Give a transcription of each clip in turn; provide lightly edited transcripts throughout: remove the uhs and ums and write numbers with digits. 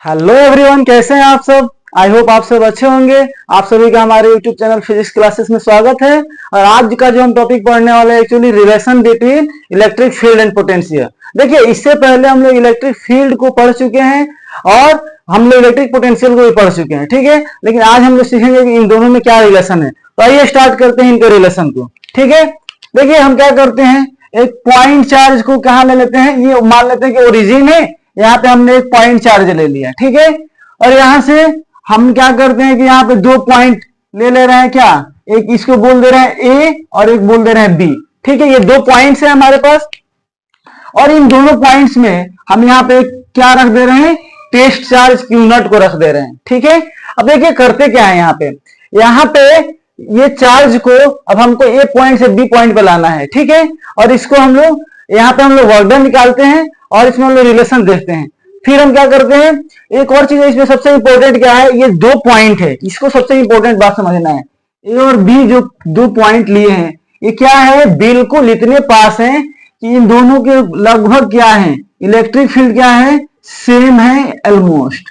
Hello everyone, कैसे हैं आप सब। आई होप आप सब अच्छे होंगे। आप सभी का हमारे यूट्यूब चैनल फिजिक्स क्लासेस में स्वागत है। और आज का जो हम टॉपिक पढ़ने वाले हैं actually relation between electric field and potential. देखिए, इससे पहले हम लोग इलेक्ट्रिक फील्ड को पढ़ चुके हैं और हम लोग इलेक्ट्रिक पोटेंशियल को भी पढ़ चुके हैं, ठीक है। लेकिन आज हम लोग सीखेंगे कि इन दोनों में क्या रिलेशन है। तो आइए स्टार्ट करते हैं इनके रिलेशन को, ठीक है। देखिए, हम क्या करते हैं, एक पॉइंट चार्ज को कहाँ ले लेते हैं, ये मान लेते हैं कि ओरिजिन है। यहाँ पे हमने एक पॉइंट चार्ज ले लिया, ठीक है। और यहां से हम क्या करते हैं कि यहाँ पे दो पॉइंट ले रहे हैं, क्या, एक इसको बोल दे रहे हैं ए और एक बोल दे रहे हैं बी, ठीक है। ये दो पॉइंट्स है हमारे पास और इन दोनों पॉइंट्स में हम यहाँ पे क्या रख दे रहे हैं, टेस्ट चार्ज क्यू नॉट को रख दे रहे हैं, ठीक है। अब देखिए करते क्या है यहाँ पे ये चार्ज को अब हमको ए पॉइंट से बी पॉइंट पे लाना है, ठीक है। और इसको हम लोग यहाँ पे हम लोग वर्क डन निकालते हैं और इसमें हम लोग रिलेशन देखते हैं। फिर हम क्या करते हैं, एक और चीज है इसमें सबसे इंपॉर्टेंट क्या है, ये दो पॉइंट है, इसको सबसे इंपॉर्टेंट बात समझना है। ए और बी जो दो पॉइंट लिए हैं, ये क्या है, बिल्कुल इतने पास हैं कि इन दोनों के लगभग क्या है, इलेक्ट्रिक फील्ड क्या है, सेम है ऑलमोस्ट।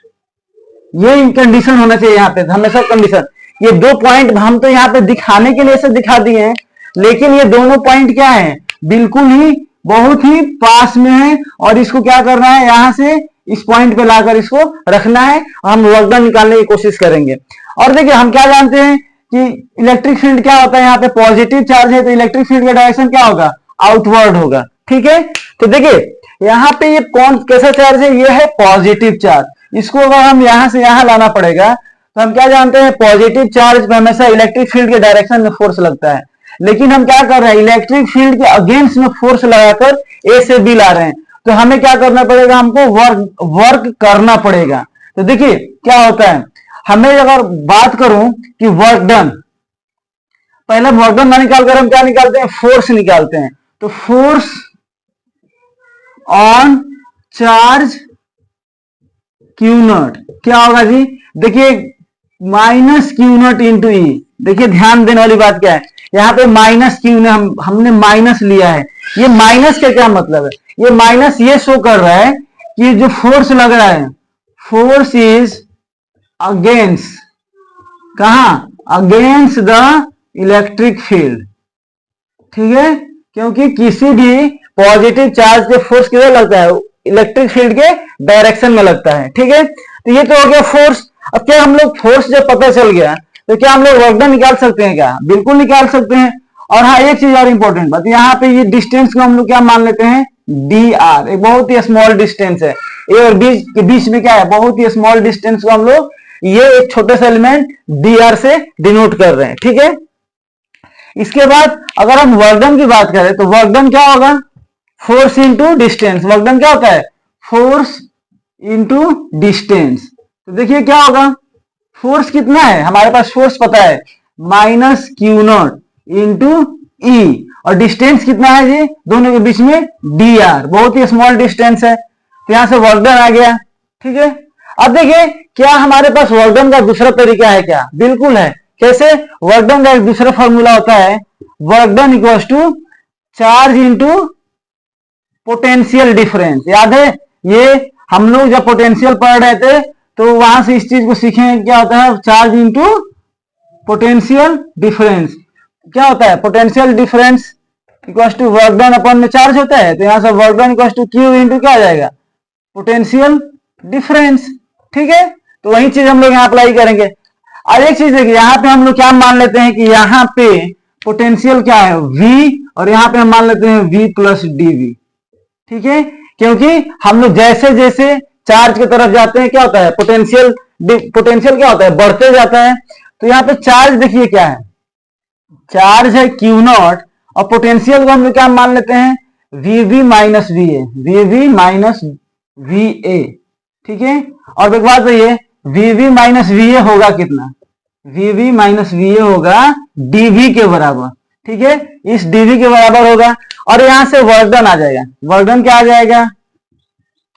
ये कंडीशन होना चाहिए यहाँ पे हमेशा कंडीशन। ये दो पॉइंट हम तो यहाँ पे दिखाने के लिए से दिखा दिए हैं, लेकिन ये दोनों पॉइंट क्या है, बिल्कुल ही बहुत ही पास में है। और इसको क्या करना है, यहां से इस पॉइंट पे लाकर इसको रखना है और हम वर्क डन निकालने की कोशिश करेंगे। और देखिए, हम क्या जानते हैं कि इलेक्ट्रिक फील्ड क्या होता है, यहाँ पे पॉजिटिव चार्ज है तो इलेक्ट्रिक फील्ड का डायरेक्शन क्या होगा, आउटवर्ड होगा, ठीक है। तो देखिए यहाँ पे ये कौन कैसा चार्ज है, ये है पॉजिटिव चार्ज। इसको अगर हम यहां से यहां लाना पड़ेगा तो हम क्या जानते हैं, पॉजिटिव चार्ज पे हमेशा इलेक्ट्रिक फील्ड के डायरेक्शन में फोर्स लगता है। लेकिन हम क्या कर रहे हैं, इलेक्ट्रिक फील्ड के अगेंस्ट में फोर्स लगाकर ए से बी ला रहे हैं। तो हमें क्या करना पड़ेगा, हमको वर्क करना पड़ेगा। तो देखिए क्या होता है, हमें अगर बात करूं कि वर्क डन, पहले वर्क डन ना निकालकर हम क्या निकालते हैं, फोर्स निकालते हैं। तो force on charge Q not क्या होगा जी, देखिए माइनस क्यू नॉट इंटू ई। देखिए ध्यान देने वाली बात क्या है, यहाँ पे माइनस क्यू ने हमने माइनस लिया है। ये माइनस का क्या मतलब है, ये माइनस ये शो कर रहा है कि जो फोर्स लग रहा है, फोर्स इज अगेंस्ट, कहां, अगेंस्ट द इलेक्ट्रिक फील्ड, ठीक है। क्योंकि किसी भी पॉजिटिव चार्ज के फोर्स किधर लगता है, इलेक्ट्रिक फील्ड के डायरेक्शन में लगता है, ठीक है। तो ये तो हो गया फोर्स। अब क्या हम लोग फोर्स जब पता चल गया तो क्या हम लोग वर्क डन निकाल सकते हैं, क्या, बिल्कुल निकाल सकते हैं। और हाँ, एक चीज और इंपॉर्टेंट बात, यहाँ पे ये डिस्टेंस को हम लोग क्या मान लेते हैं, डी आर। एक बहुत ही स्मॉल डिस्टेंस है, ए और बी के बीच में क्या है, बहुत ही स्मॉल डिस्टेंस को हम लोग ये एक छोटे से एलिमेंट डी आर से डिनोट कर रहे हैं, ठीक है। इसके बाद अगर हम वर्क डन की बात करें तो वर्क डन क्या होगा, force into distance. Work done क्या होता है, फोर्स इंटू डिस्टेंस। तो देखिए क्या होगा, फोर्स कितना है हमारे पास, फोर्स पता है माइनस क्यू नॉट इंटू ई, और डिस्टेंस कितना है जी, दोनों के बीच में डी आर, बहुत ही स्मॉल डिस्टेंस है। तो यहां से वर्क डन आ गया, ठीक है। अब देखिए क्या हमारे पास वर्क डन का दूसरा तरीका है, क्या, बिल्कुल है। कैसे, वर्क डन का एक दूसरा फॉर्मूला होता है, work done equals to charge into potential difference. याद है, ये हम लोग जब पोटेंशियल पढ़ रहे थे तो वहां से इस चीज को सीखें, क्या होता है, चार्ज इंटू पोटेंशियल डिफरेंस। क्या होता है, potential difference equals to work done अपन में चार्ज होता है, तो यहां से work done equals to Q into क्या आ जाएगा, पोटेंशियल डिफरेंस, ठीक है। तो वही चीज हम लोग यहाँ अप्लाई करेंगे। और एक चीज देखिए, यहाँ पे हम लोग क्या मान लेते हैं कि यहाँ पे पोटेंशियल क्या है, V, और यहाँ पे हम मान लेते हैं V प्लस dV, ठीक है। क्योंकि हम लोग जैसे जैसे चार्ज की तरफ जाते हैं क्या होता है, पोटेंशियल क्या होता है, बढ़ते जाता है। तो यहाँ पे चार्ज देखिए क्या है, चार्ज है क्यू नॉट, और पोटेंशियल को हम लोग क्या मान लेते हैं, VV minus VA, VV minus VA, ठीक है। और एक बात ये, VV माइनस VA होगा कितना, VV माइनस VA होगा DV के बराबर, ठीक है, इस DV के बराबर होगा। और यहां से वर्क डन आ जाएगा, वर्क डन क्या आ जाएगा,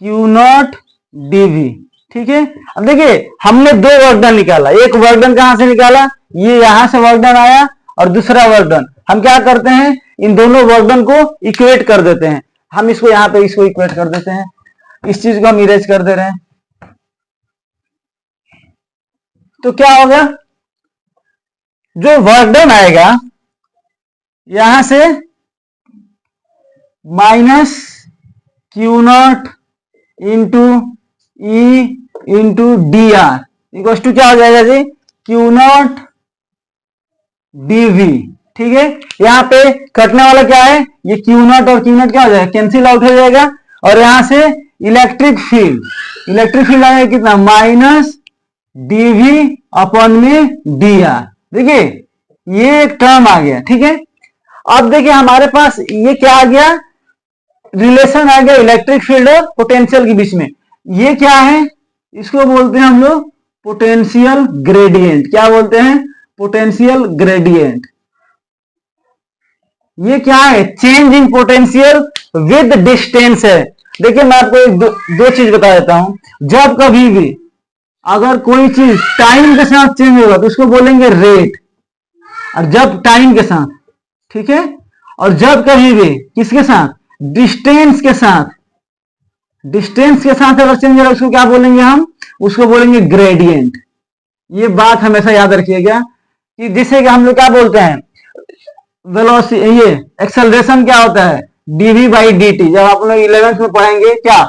क्यू नॉट DV, ठीक है। अब देखिए हमने दो वर्क डन निकाला, एक वर्क डन कहां से निकाला, ये यहां से वर्क डन आया, और दूसरा वर्क डन हम क्या करते हैं, इन दोनों वर्क डन को इक्वेट कर देते हैं। हम इसको यहाँ पे इसको इक्वेट कर देते हैं, इस चीज को हम इरेज कर दे रहे हैं, तो क्या होगा, जो वर्क डन आएगा यहां से minus Q naught into E into D R equal to क्या हो जाएगा जी, क्यू नॉट डीवी। ठीक है, यहाँ पे कटने वाला क्या है, ये क्यू नॉट और क्यू नॉट क्या हो जाएगा, कैंसिल आउट हो जाएगा। और यहां से इलेक्ट्रिक फील्ड आएगा कितना, माइनस डीवी अपॉन में डी आर। देखिए ये एक टर्म आ गया। ठीक है, अब देखिए हमारे पास ये क्या आ गया, रिलेशन आ गया इलेक्ट्रिक फील्ड और पोटेंशियल के बीच में। ये क्या है, इसको बोलते हैं हम लोग पोटेंशियल ग्रेडियंट। क्या बोलते हैं, पोटेंशियल ग्रेडियंट। ये क्या है, change in potential with distance है। देखिए मैं आपको दो चीज बता देता हूं, जब कभी भी अगर कोई चीज टाइम के साथ चेंज होगा तो उसको बोलेंगे रेट, और जब टाइम के साथ, ठीक है, और जब कभी भी किसके साथ, डिस्टेंस के साथ अगर चेंज होगा उसको क्या बोलेंगे, हम उसको बोलेंगे ग्रेडियंट। ये बात हमेशा याद रखिएगा कि जिसे कि हम लोग क्या बोलते हैं, वेलोसिटी, ये एक्सेलरेशन क्या होता है, डीवी बाई डी टी। जब आप लोग 11th में पढ़ेंगे क्या,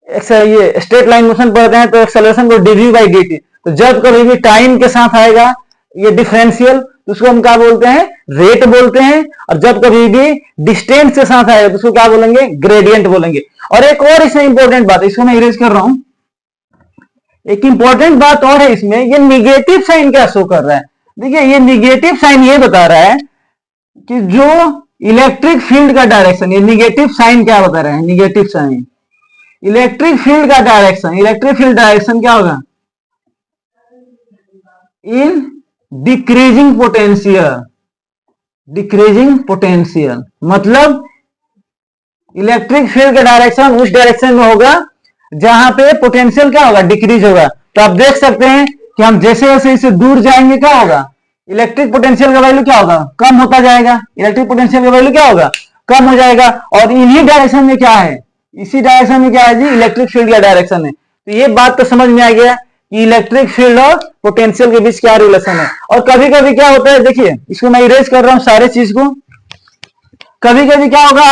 ये स्ट्रेट लाइन मोशन पढ़ते हैं तो एक्सेलरेशन को डीवी बाई डी टी। तो जब कभी भी टाइम के साथ आएगा ये डिफरेंशियल तो उसको हम क्या बोलते हैं, रेट बोलते हैं। और जब कभी भी डिस्टेंस के साथ आएगा तो उसको क्या बोलेंगे, ग्रेडियंट बोलेंगे। और एक और इसमें इंपॉर्टेंट बात है, इसको मैं इरेज कर रहा हूं, एक इंपॉर्टेंट बात और है इसमें, ये निगेटिव साइन क्या शो कर रहा है। देखिए ये निगेटिव साइन ये बता रहा है कि जो इलेक्ट्रिक फील्ड का डायरेक्शन, ये निगेटिव साइन क्या बता रहा है, निगेटिव साइन इलेक्ट्रिक फील्ड का डायरेक्शन, इलेक्ट्रिक फील्ड डायरेक्शन क्या होगा, इन डिक्रीजिंग पोटेंशियल। मतलब इलेक्ट्रिक फील्ड का डायरेक्शन उस डायरेक्शन में होगा जहां पे पोटेंशियल क्या होगा, डिक्रीज होगा। तो आप देख सकते हैं कि हम जैसे जैसे इससे दूर जाएंगे क्या होगा, इलेक्ट्रिक पोटेंशियल का वैल्यू क्या होगा, कम होता जाएगा। इलेक्ट्रिक पोटेंशियल का वैल्यू क्या होगा, कम हो जाएगा। और इन्हीं डायरेक्शन में क्या है, इसी डायरेक्शन में क्या है जी, इलेक्ट्रिक फील्ड का डायरेक्शन है। तो ये बात तो समझ में आ गया कि इलेक्ट्रिक फील्ड और पोटेंशियल के बीच क्या रिलेशन है। और कभी कभी क्या होता है, देखिए इसको मैं इरेज कर रहा हूं सारे चीज को। कभी कभी क्या होगा,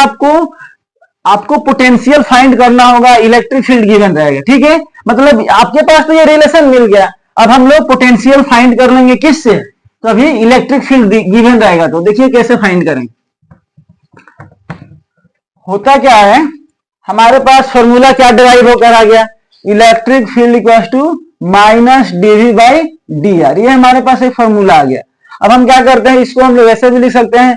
आपको पोटेंशियल फाइंड करना होगा, इलेक्ट्रिक फील्ड गिवन रहेगा। ठीक है, मतलब आपके पास तो ये रिलेशन मिल गया, अब हम लोग पोटेंशियल फाइंड कर लेंगे किससे, कभी इलेक्ट्रिक फील्ड गिवन रहेगा। तो देखिए कैसे फाइंड करें। होता क्या है, हमारे पास फॉर्मूला क्या डिराइव होकर आ गया, electric field equal to minus DV by D R. ये हमारे पास एक फॉर्मूला आ गया। अब हम क्या करते हैं, इसको हम लोग ऐसे भी लिख सकते हैं,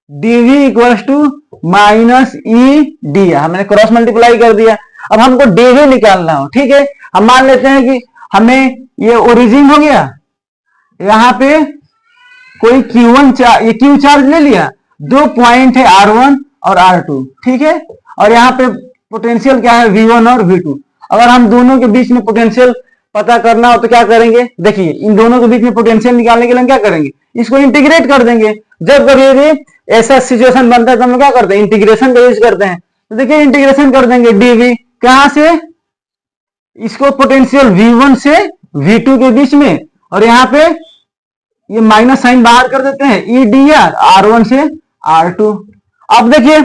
DV equal to minus E D R. हमने क्रॉस मल्टीप्लाई कर दिया। अब हमको डीवी निकालना हो, ठीक है, हम मान लेते हैं कि हमें ये ओरिजिन हो गया, यहां पे कोई Q1 ये Q चार्ज ले लिया, 2 पॉइंट है R1 और R2, ठीक है, और यहाँ पे पोटेंशियल क्या है, V1 और V2। अगर हम दोनों के बीच में पोटेंशियल पता करना हो तो क्या करेंगे, देखिए इन दोनों के बीच में पोटेंशियल निकालने के लिए हम क्या करेंगे, इसको इंटीग्रेट कर देंगे। जब कभी भी ऐसा सिचुएशन बनता है तो हम क्या करते हैं, इंटीग्रेशन का यूज करते हैं। तो देखिए इंटीग्रेशन कर देंगे, डीवी कहां से, इसको पोटेंशियल V1 से V2 के बीच में, और यहाँ पे ये माइनस साइन बाहर कर देते हैं, ई डी आर, R1 से R2। अब देखिए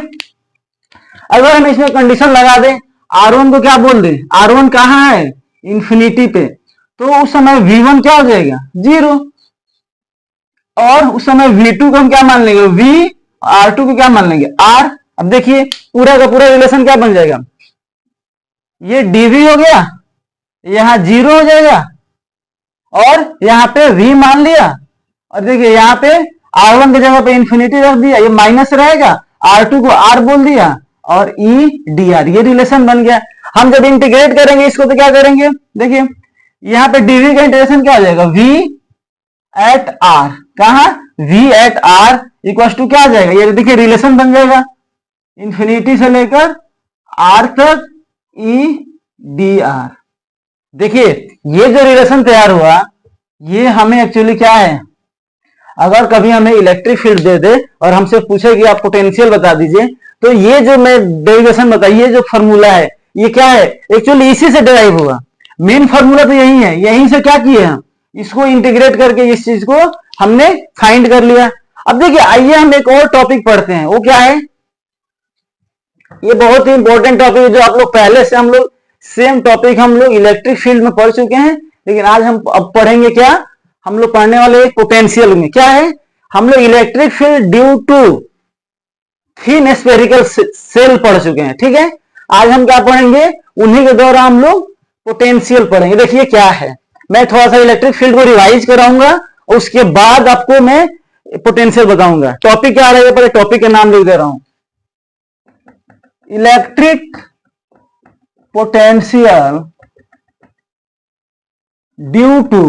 अगर हम इसमें कंडीशन लगा दें, R1 को क्या बोल दें, R1 कहां है, इंफिनिटी पे, तो उस समय V1 क्या हो जाएगा, 0। और उस समय V2 को हम क्या मान लेंगे, V, R2 को क्या मान लेंगे, R। अब देखिए पूरा का पूरा रिलेशन क्या बन जाएगा, ये dV हो गया, यहां 0 हो जाएगा, और यहां पे V मान लिया, और देखिए यहां पे R1 की जगह पे इंफिनिटी रख दिया, ये माइनस रहेगा, R2 को R बोल दिया, और E dr, ये रिलेशन बन गया। हम जब इंटीग्रेट करेंगे इसको तो क्या करेंगे, देखिए यहां पे dV का इंटीग्रेशन क्या हो जाएगा, V एट R, कहा V at R equal to क्या आ जाएगा, ये देखिए रिलेशन बन जाएगा, इंफिनिटी से लेकर R तक E dr। देखिए ये जो रिलेशन तैयार हुआ, ये हमें एक्चुअली क्या है, अगर कभी हमें इलेक्ट्रिक फील्ड दे दे और हमसे पूछे कि आप पोटेंशियल बता दीजिए, तो ये जो मैं डेरिवेशन बताई, ये जो फॉर्मूला है, ये क्या है, एक्चुअली इसी से डिराइव हुआ। मेन फॉर्मूला तो यही है, यहीं से क्या किए हम, इसको इंटीग्रेट करके इस चीज को हमने फाइंड कर लिया। अब देखिए आइए हम एक और टॉपिक पढ़ते हैं, वो क्या है, ये बहुत ही इंपॉर्टेंट टॉपिक है जो आप लोग पहले से हम लोग सेम टॉपिक हम लोग इलेक्ट्रिक फील्ड में पढ़ चुके हैं, लेकिन आज हम अब पढ़ेंगे क्या, हम लोग पढ़ने वाले पोटेंशियल में क्या है, हम लोग electric field due to thin spherical shell पढ़ चुके हैं, ठीक है। आज हम क्या पढ़ेंगे, उन्हीं के द्वारा हम लोग पोटेंशियल पढ़ेंगे। देखिए क्या है, मैं थोड़ा सा इलेक्ट्रिक फील्ड को रिवाइज कराऊंगा और उसके बाद आपको मैं पोटेंशियल बताऊंगा। टॉपिक क्या रहेगा, पहले टॉपिक का नाम लिख दे रहा हूं, electric potential due to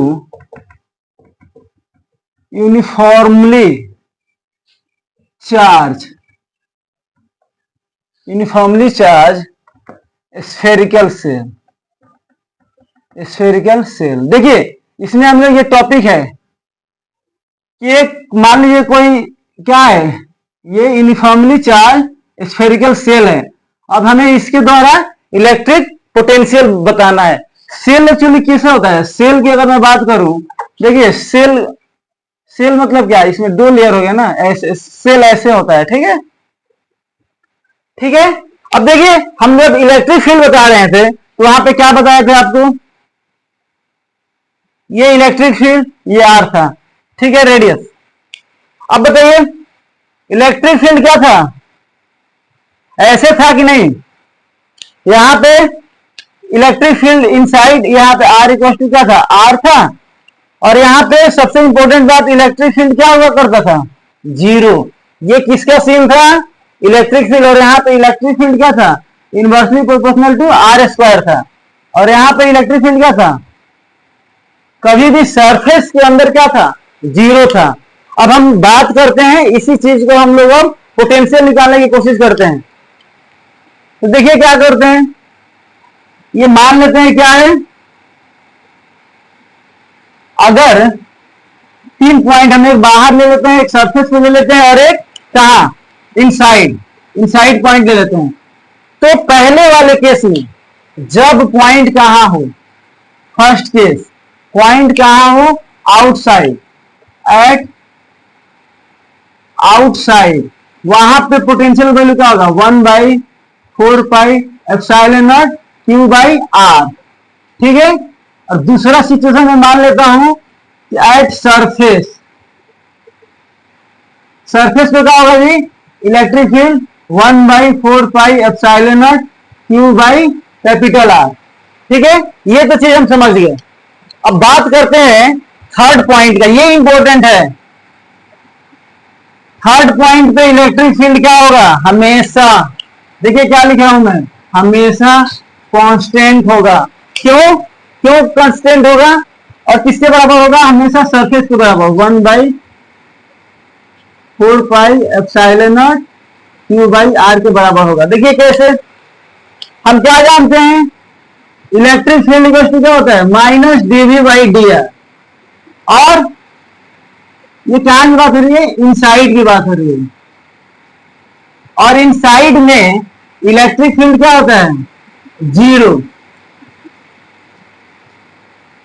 uniformly charge spherical shell. देखिए इसमें हम लोग ये टॉपिक है कि एक मान लीजिए कोई क्या है, ये यूनिफॉर्मली चार्ज स्फेरिकल सेल है। अब हमें इसके द्वारा इलेक्ट्रिक पोटेंशियल बताना है। सेल एक्चुअली कैसा होता है, सेल की अगर मैं बात करूं, देखिए सेल मतलब क्या, इसमें दो लेयर हो गया ना, ऐसे सेल ऐसे होता है, ठीक है, ठीक है। अब देखिए हम जब इलेक्ट्रिक फील्ड बता रहे थे तो वहां पे क्या बताया था आपको, ये इलेक्ट्रिक फील्ड, ये आर था, ठीक है, रेडियस। अब बताइए इलेक्ट्रिक फील्ड क्या था, ऐसे था कि नहीं, यहां पे इलेक्ट्रिक फील्ड इनसाइड, यहां पे आर इक्वल टू क्या था, आर था, और यहां पे सबसे इंपॉर्टेंट बात, इलेक्ट्रिक फील्ड क्या हुआ करता था, जीरो। ये किसका सीन था, इलेक्ट्रिक फील्ड, और यहाँ पे इलेक्ट्रिक फील्ड क्या था, inversely proportional to R square था, और यहाँ पे इलेक्ट्रिक फील्ड क्या था, कभी भी सरफेस के अंदर क्या था, जीरो था। अब हम बात करते हैं इसी चीज को हम लोग अब पोटेंशियल निकालने की कोशिश करते हैं। तो देखिए क्या करते हैं, ये मान लेते हैं क्या है, अगर 3 पॉइंट हमें बाहर ले लेते हैं, एक सरफेस पे ले लेते हैं और एक कहा, इनसाइड पॉइंट ले लेते हैं। तो पहले वाले केस में जब पॉइंट कहां हो, फर्स्ट केस पॉइंट कहां हो, आउटसाइड, एट आउटसाइड, वहां पे पोटेंशियल वैल्यू क्या होगा, 1/4 pi epsilon naught Q by R, ठीक है। और दूसरा सिचुएशन में मान लेता हूं कि एट सरफेस पे क्या होगा जी, electric field 1/4 pi epsilon naught Q by capital R, ठीक है। ये तो चीज हम समझ गए। अब बात करते हैं थर्ड पॉइंट का, ये इंपॉर्टेंट है। थर्ड पॉइंट पे इलेक्ट्रिक फील्ड क्या होगा, हमेशा, देखिए क्या लिखा हूं मैं, हमेशा कांस्टेंट होगा। क्यों कांस्टेंट होगा, और किसके बराबर होगा, हमेशा सरफेस के बराबर, 1/4 pi epsilon naught Q by R के बराबर होगा। देखिए कैसे, हम क्या जानते हैं, इलेक्ट्रिक फील्ड इक्वल क्या होता है, minus DV by D R, और ये क्या की बात हो रही है, इनसाइड की बात हो रही है, और इनसाइड में इलेक्ट्रिक फील्ड क्या होता है, जीरो।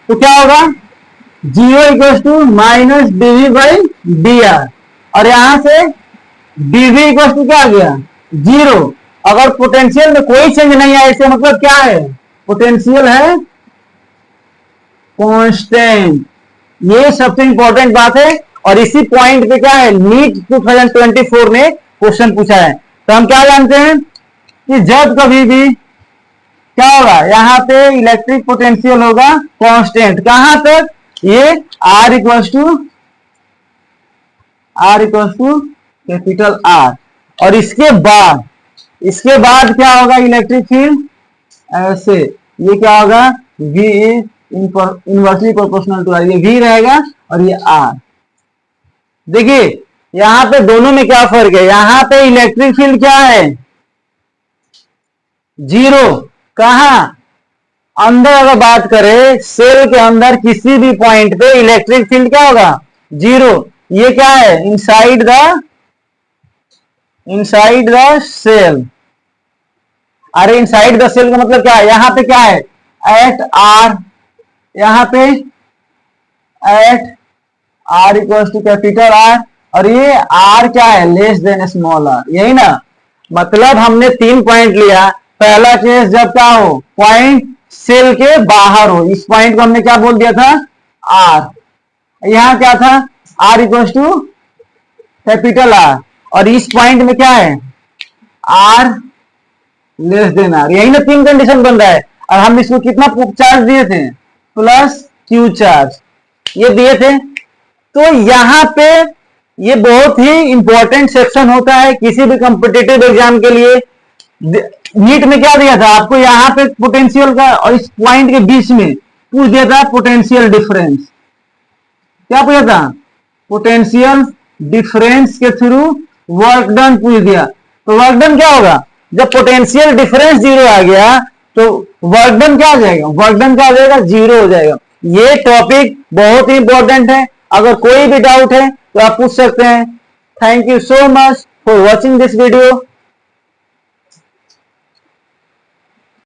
तो क्या होगा, zero equal to minus DV by D R, और यहां से डीवी इक्वल टू क्या आ गया, जीरो। अगर पोटेंशियल में कोई चेंज नहीं है, इससे मतलब क्या है, पोटेंशियल है कांस्टेंट। ये सबसे इंपॉर्टेंट बात है, और इसी पॉइंट पे क्या है, नीट 2024 ने क्वेश्चन पूछा है। तो हम क्या जानते हैं कि जब कभी भी क्या होगा, यहां पे इलेक्ट्रिक पोटेंशियल होगा कांस्टेंट, कहां तक, ये R equal to capital R, और इसके बाद क्या होगा, इलेक्ट्रिक फील्ड ऐसे, ये क्या होगा, V is inversely proportional to R, ये V रहेगा और ये R। देखिए यहां पे दोनों में क्या फर्क है, यहां पे इलेक्ट्रिक फील्ड क्या है, जीरो। कहा, अंदर अगर बात करें, सेल के अंदर किसी भी पॉइंट पे इलेक्ट्रिक फील्ड क्या होगा, जीरो। ये क्या है, इनसाइड द सेल। अरे इनसाइड द सेल का मतलब क्या है, यहां पे क्या है, एट आर, यहां पे at R equal to capital R, और ये आर क्या है, लेस देन स्मॉल आर, यही ना मतलब हमने 3 पॉइंट लिया। पहला केस जब क्या हो, पॉइंट सेल के बाहर हो, इस पॉइंट को हमने क्या बोल दिया था, आर। यहां क्या था, R equal to capital R, और इस पॉइंट में क्या है, आर लेस देन आर, यही ना 3 कंडीशन बन रहा है। और हम इसको कितना चार्ज दिए थे, प्लस क्यू चार्ज ये दिए थे। तो यहाँ पे ये बहुत ही इंपॉर्टेंट सेक्शन होता है किसी भी कॉम्पिटिटिव एग्जाम के लिए। नीट में क्या दिया था आपको, यहाँ पे पोटेंशियल का और इस पॉइंट के बीच में पूछ दिया था पोटेंशियल डिफरेंस। क्या पूछा था, पोटेंशियल डिफरेंस के थ्रू वर्क डन पूछ दिया। तो वर्क डन क्या होगा, जब पोटेंशियल डिफरेंस 0 आ गया तो वर्क डन क्या आ जाएगा, वर्क डन क्या आ जाएगा, 0 हो जाएगा। ये टॉपिक बहुत ही इंपॉर्टेंट है, अगर कोई भी डाउट है तो आप पूछ सकते हैं। Thank you so much for watching this video.